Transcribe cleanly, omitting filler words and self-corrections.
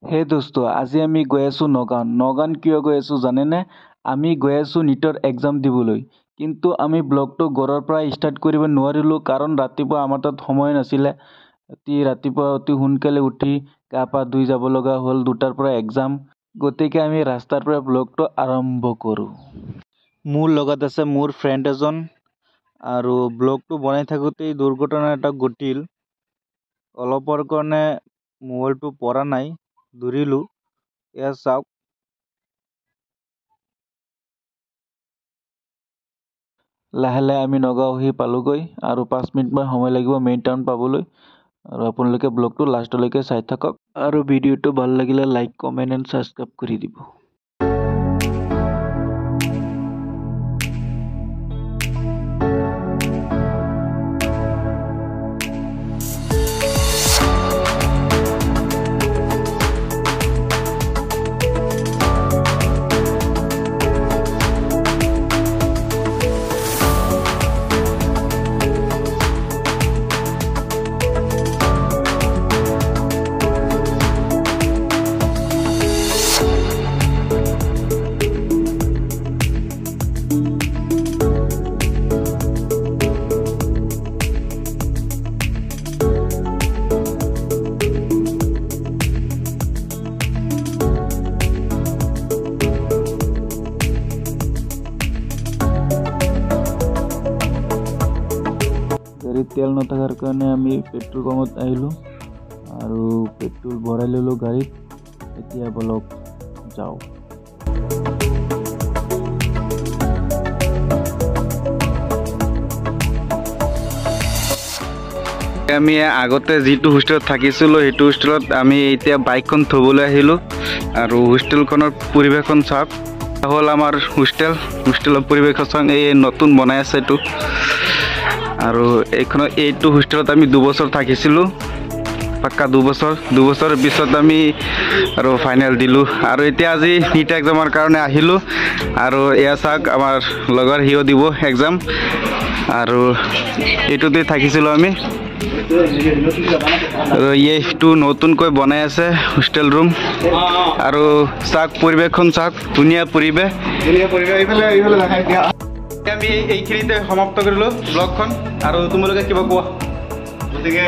হে দোস্ত, আজি আমি গৈ আছোঁ নগাঁও। নগাঁও কিয় গৈ আছোঁ জানেনে? আমি গৈ আছোঁ নীটৰ এক্সাম দিবলৈ। কিন্তু আমি ব্লগটো ঘৰৰ পৰা ষ্টাৰ্ট কৰিব নোৱাৰিলোঁ কাৰণ ৰাতিপুৱা আমাৰ তাত সময় নাছিলে। ৰাতিপুৱা অতি সোনকালে উঠি গা পা ধুই যাব লগা হ'ল, 2টাৰ পৰা এক্সাম। গতিকে আমি ৰাস্তাৰ পৰা ব্লগটো আৰম্ভ কৰোঁ। মোৰ লগত আছে মোৰ ফ্ৰেণ্ড এজন, আৰু ব্লগটো বনাই থাকোঁতেই দুৰ্ঘটনা এটা ঘটিল। অলপৰ কাৰণে মোবাইলটো পৰা নাই, ধৰিলোঁ। এয়া চাওক, লাহে লাহে আমি নগাঁও আহি পালোগৈ আৰু 5 মিনিটমান সময় লাগিব মেইন টাউন পাবলৈ। আৰু আপোনালোকে ব্লগটো লাষ্টলৈকে চাই থাকক, আৰু ভিডিঅ'টো ভাল লাগিলে লাইক, কমেণ্ট এণ্ড ছাবস্ক্ৰাইব কৰি দিব। গাড়ীত তেল নথকাৰ কাৰণে আমি পেট্ৰল পাম্পত আহিলোঁ আৰু পেট্ৰল ভৰাই ল'লোঁ গাড়ীত। এতিয়া বলক যাওঁ। আমি আগতে যিটো হোষ্টেলত থাকিছিলোঁ সেইটো হোষ্টেলত আমি এতিয়া বাইকখন থ'বলৈ আহিলোঁ, আৰু হোষ্টেলখনৰ পৰিৱেশখন চাওক। হ'ল আমাৰ হোষ্টেলৰ পৰিৱেশ চাওক, এই নতুন বনাই আছে এইটো। আৰু এইটো হোষ্টেলত আমি 2 বছৰ থাকিছিলোঁ, পাক্কা 2 বছৰ। 2 বছৰৰ পিছত আমি আৰু ফাইনেল দিলোঁ, আৰু এতিয়া আজি নীট এক্সামৰ কাৰণে আহিলোঁ। আৰু এয়া চাওক, আমাৰ লগৰ সিও দিব এক্সাম, আৰু এইটোতে থাকিছিলোঁ আমি। আৰু এইটো নতুনকৈ বনাই আছে হোষ্টেল ৰুম, আৰু চাওক পৰিৱেশখন চাওক, ধুনীয়া পৰিৱেশ। আমি এইখিনিতে সমাপ্ত কৰিলোঁ ব্লগখন, আৰু তোমালোকে কিবা কোৱা? গতিকে